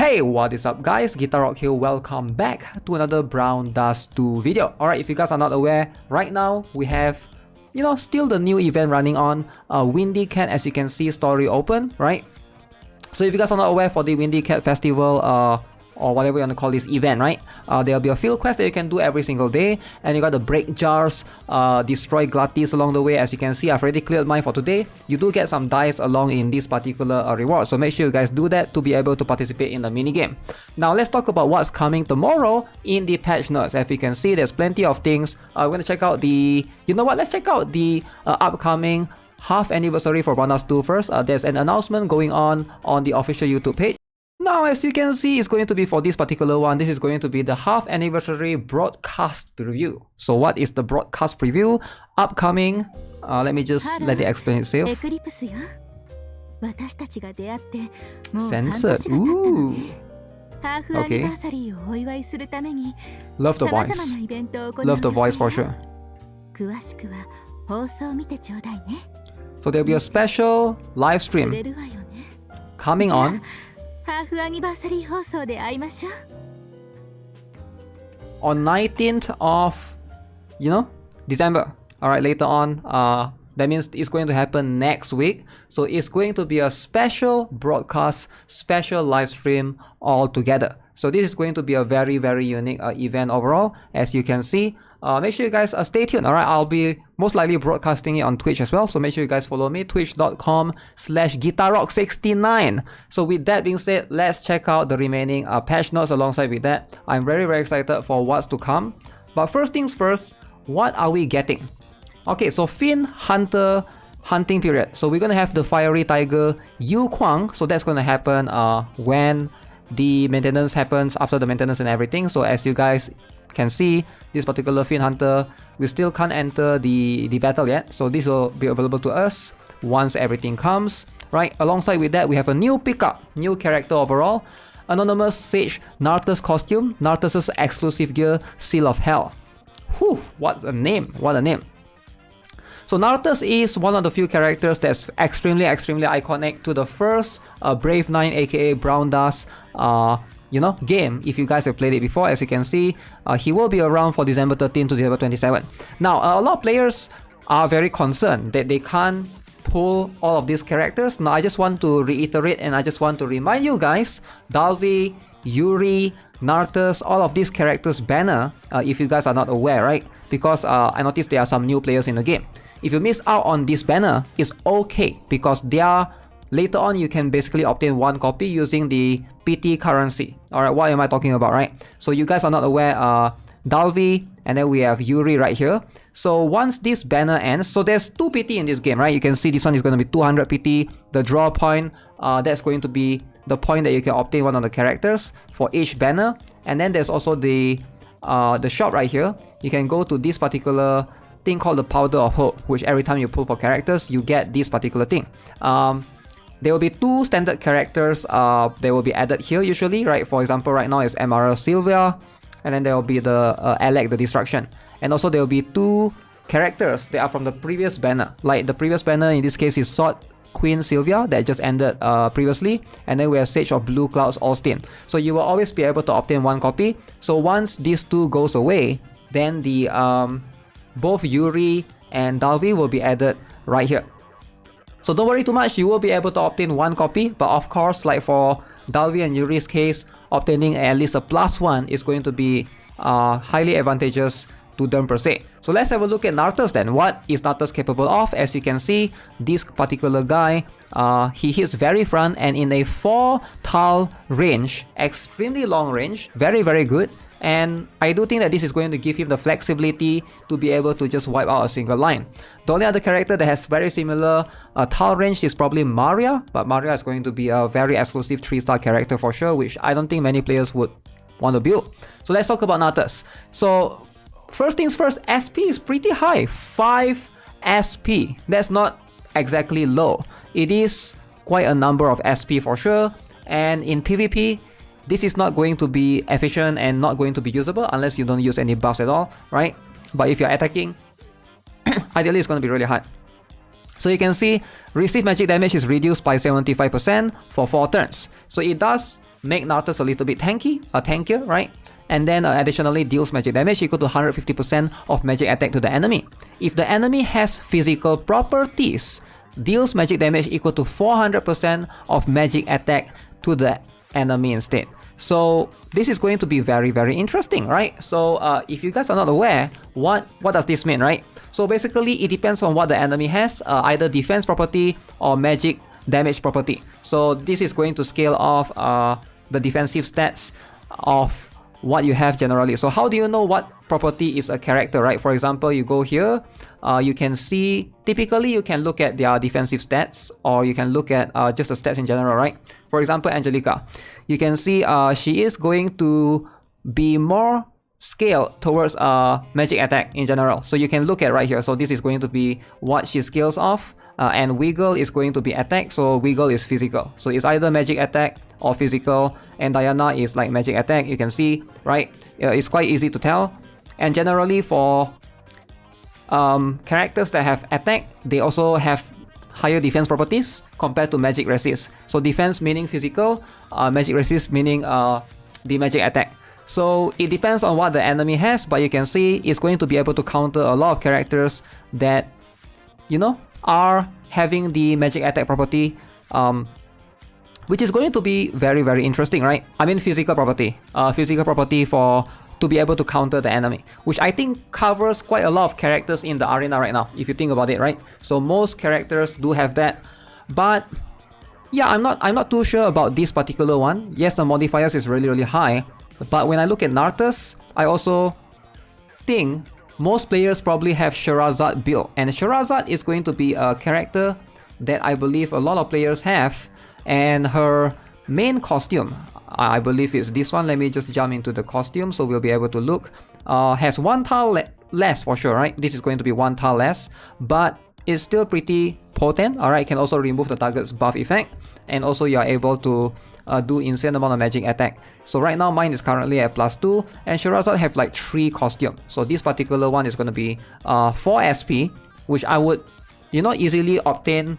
Hey, what is up guys, GuitarRock here, welcome back to another Brown Dust 2 video. Alright, if you guys are not aware, right now we have, still the new event running on, Windy Cat, as you can see, story open, right? So if you guys are not aware, for the Windy Cat Festival, or whatever you want to call this event, right? There'll be a field quest that you can do every single day, and you got the break jars, destroy glutties along the way. As you can see, I've already cleared mine for today. You do get some dice along in this particular reward, so make sure you guys do that to be able to participate in the mini game. Now let's talk about what's coming tomorrow in the patch notes. As you can see, there's plenty of things. We're going to check out the, let's check out the upcoming half anniversary for Brown Dust 2 first. There's an announcement going on the official YouTube page. Now, as you can see, it's going to be for this particular one. This is going to be the half anniversary broadcast review. So what is the broadcast preview? Upcoming, let me just let it explain itself. Censored, ooh. Okay. Love the voice. Love the voice for sure. So there'll be a special live stream coming on on 19th of December. Alright, later on, that means it's going to happen next week. So it's going to be a special broadcast, special live stream all together. So this is going to be a very, very unique event overall, as you can see. Make sure you guys stay tuned. Alright, I'll be most likely broadcasting it on Twitch as well. So make sure you guys follow me, twitch.com/GuitarRock69. So with that being said, let's check out the remaining patch notes alongside with that. I'm very, very excited for what's to come. But first things first, what are we getting? Okay, so Fiend Hunter hunting period. So we're going to have the Fiery Tiger Yu Kwang. So that's going to happen when the maintenance happens, after the maintenance and everything. So as you guys can see, this particular Fiend Hunter, we still can't enter the battle yet. So this will be available to us once everything comes, right? Alongside with that, we have a new pickup, new character overall. Anonymous Sage Nartas costume, Nartas' exclusive gear, Seal of Hell. Whew, what a name, what a name. So Nartas is one of the few characters that's extremely iconic to the first Brave 9 aka Brown Dust game. If you guys have played it before, as you can see, he will be around for December 13 to December 27. Now, a lot of players are very concerned that they can't pull all of these characters. Now, I just want to reiterate and I just want to remind you guys, Dalvi, Yuri, Nartas, all of these characters banner, if you guys are not aware, right? Because I noticed there are some new players in the game. If you miss out on this banner, it's okay, because they are later on you can basically obtain one copy using the PT currency. Alright, what am I talking about, right? So you guys are not aware, Dalvi, and then we have Yuri right here. So once this banner ends, so there's 2 PT in this game, right? You can see this one is going to be 200 PT. The draw point, that's going to be the point that you can obtain one of the characters for each banner. And then there's also the shop right here. You can go to this particular thing called the Powder of Hope, which every time you pull for characters, you get this particular thing. There will be 2 standard characters they will be added here usually, right? For example, right now is MRL Sylvia, and then there will be the Alec the Destruction. And also there will be 2 characters that are from the previous banner. Like the previous banner in this case is Sword Queen Sylvia that just ended previously, and then we have Sage of Blue Clouds Austin. So you will always be able to obtain one copy. So once these 2 goes away, then the both Yuri and Dalvi will be added right here. So don't worry too much, you will be able to obtain one copy, but of course, like for Dalvi and Yuri's case, obtaining at least a +1 is going to be highly advantageous to them per se. So let's have a look at Nartas then. What is Nartas capable of? As you can see, this particular guy, he hits very front and in a 4 tile range, extremely long range, very, very good. And I do think that this is going to give him the flexibility to be able to just wipe out a single line. The only other character that has very similar tile range is probably Maria, but Maria is going to be a very exclusive 3-star character for sure, which I don't think many players would want to build. So let's talk about Nartas. So first things first, SP is pretty high, 5 SP. That's not exactly low. It is quite a number of SP for sure, and in PvP, this is not going to be efficient and not going to be usable unless you don't use any buffs at all, right? But if you're attacking, ideally it's going to be really hard. So you can see, receive magic damage is reduced by 75% for 4 turns. So it does make Nartas a little bit tankier, right? And then additionally deals magic damage equal to 150% of magic attack to the enemy. If the enemy has physical properties, deals magic damage equal to 400% of magic attack to the enemy instead. So this is going to be very, very interesting, right? So if you guys are not aware, what does this mean, right? So basically it depends on what the enemy has, either defense property or magic damage property. So this is going to scale off the defensive stats of what you have generally. So how do you know what property is a character, right? For example, you go here, you can see, typically you can look at their defensive stats, or you can look at just the stats in general, right? For example, Angelica, you can see she is going to be more scaled towards magic attack in general. So you can look at right here. So this is going to be what she scales off, and Wiggle is going to be attack. So Wiggle is physical. So it's either magic attack or physical, and Diana is like magic attack. You can see, right? It's quite easy to tell. And generally for characters that have attack, they also have higher defense properties compared to magic resist. So defense meaning physical, magic resist meaning the magic attack. So it depends on what the enemy has, but you can see it's going to be able to counter a lot of characters that, you know, are having the magic attack property, which is going to be very, very interesting, right? I mean physical property for to be able to counter the enemy, which I think covers quite a lot of characters in the arena right now, if you think about it, right? So most characters do have that, but yeah, I'm not too sure about this particular one. Yes, the modifiers is really, really high, but when I look at Nartas, I also think most players probably have Sherazad built, and Sherazad is going to be a character that I believe a lot of players have, and her main costume, I believe it's this one. Let me just jump into the costume so we'll be able to look. Has one tile less for sure, right? This is going to be one tile less, but it's still pretty potent, alright? Can also remove the target's buff effect, and also you are able to do insane amount of magic attack. So right now mine is currently at +2, and Sherazad have like 3 costume. So this particular one is going to be 4 SP, which I would, you know, easily obtain.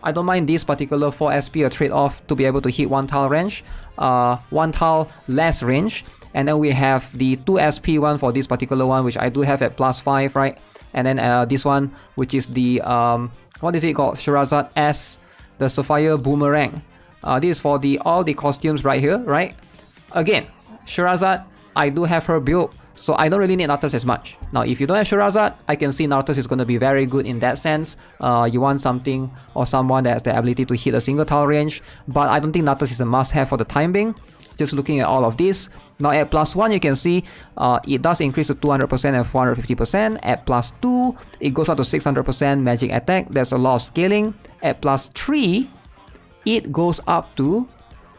I don't mind this particular 4 SP a trade-off to be able to hit 1 tile range, 1 tile less range. And then we have the 2 SP one for this particular one, which I do have at +5, right? And then this one, which is the what is it called? Sherazad S, the Sapphire Boomerang. This is for all the costumes right here, right? Again, Sherazad, I do have her built, so I don't really need Nartas as much. Now, if you don't have Sherazad, I can see Nartas is going to be very good in that sense. You want something or someone that has the ability to hit a single tile range, but I don't think Nartas is a must-have for the time being. Just looking at all of this. Now at +1, you can see it does increase to 200% and 450%. At +2, it goes up to 600% magic attack. There's a lot of scaling. At +3, it goes up to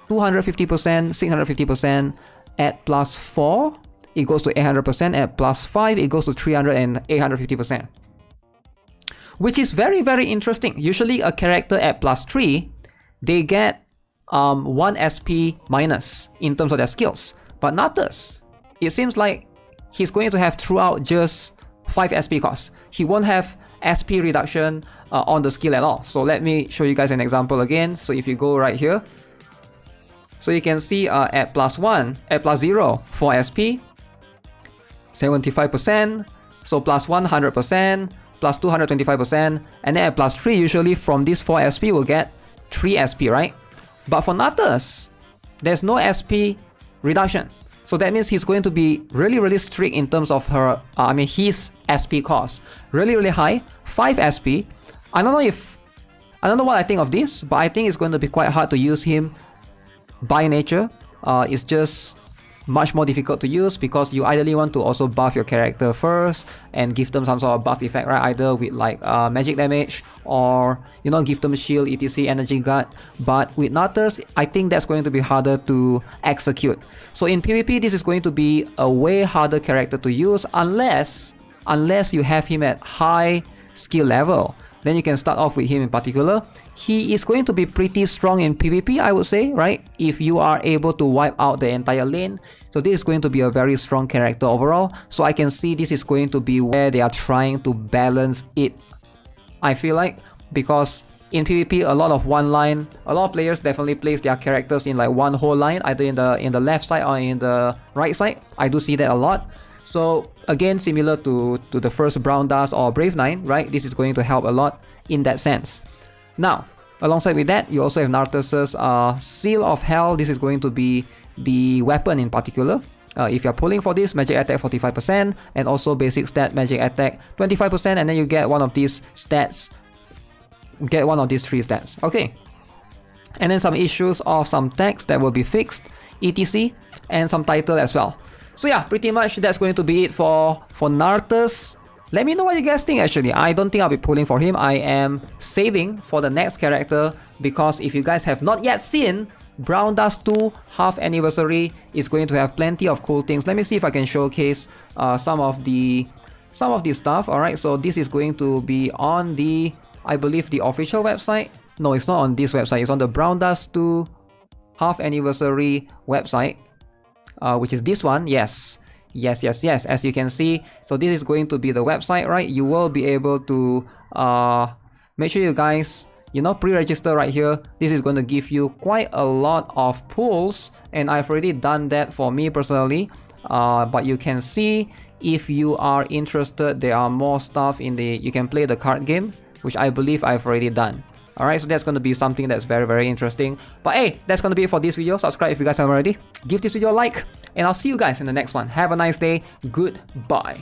250%, 650%. At +4, it goes to 800%. At +5, it goes to 300 and 850%. Which is very, very interesting. Usually a character at +3, they get 1 SP minus in terms of their skills. But Nartas, it seems like he's going to have throughout just 5 SP cost. He won't have SP reduction on the skill at all. So let me show you guys an example again. So if you go right here, so you can see at +1, at +0, 4 SP, 75%, so +1, 100%, +2, 125%, and then at +3, usually from this 4 SP, we'll get 3 SP, right? But for Nartas, there's no SP reduction. So that means he's going to be really, really strict in terms of his SP cost. Really, really high, 5 SP. I don't know what I think of this, but I think it's going to be quite hard to use him by nature. It's just much more difficult to use because you ideally want to also buff your character first and give them some sort of buff effect, right? Either with like magic damage or, you know, give them shield, etc, energy guard. But with Nartas, I think that's going to be harder to execute. So in PvP, this is going to be a way harder character to use unless you have him at high skill level. Then you can start off with him in particular. He is going to be pretty strong in PvP, I would say, right? If you are able to wipe out the entire lane. So this is going to be a very strong character overall. So I can see this is going to be where they are trying to balance it, I feel like. Because in PvP, a lot of players definitely place their characters in like one whole line, either in the left side or in the right side. I do see that a lot. So again, similar to the first Brown Dust or Brave 9, right? This is going to help a lot in that sense. Now, alongside with that, you also have Nartas's Seal of Hell. This is going to be the weapon in particular. If you're pulling for this, magic attack 45%, and also basic stat magic attack 25%, and then you get one of these stats, get one of these 3 stats. Okay. And then some issues of some text that will be fixed, etc, and some title as well. So yeah, pretty much that's going to be it for Nartas. Let me know what you guys think actually. I don't think I'll be pulling for him. I am saving for the next character, because if you guys have not yet seen, Brown Dust 2 half anniversary is going to have plenty of cool things. Let me see if I can showcase some of the stuff. Alright, so this is going to be on the, I believe, the official website. No, it's not on this website. It's on the Brown Dust 2 half anniversary website, which is this one. Yes, as you can see. So this is going to be the website, right? You will be able to make sure you guys, you know, pre-register right here. This is going to give you quite a lot of pulls, and I've already done that for me personally. But you can see, if you are interested, there are more stuff in the, you can play the card game, which I believe I've already done. Alright, so that's going to be something that's very, very interesting. But hey, that's going to be it for this video. Subscribe if you guys haven't already. Give this video a like, and I'll see you guys in the next one. Have a nice day. Goodbye.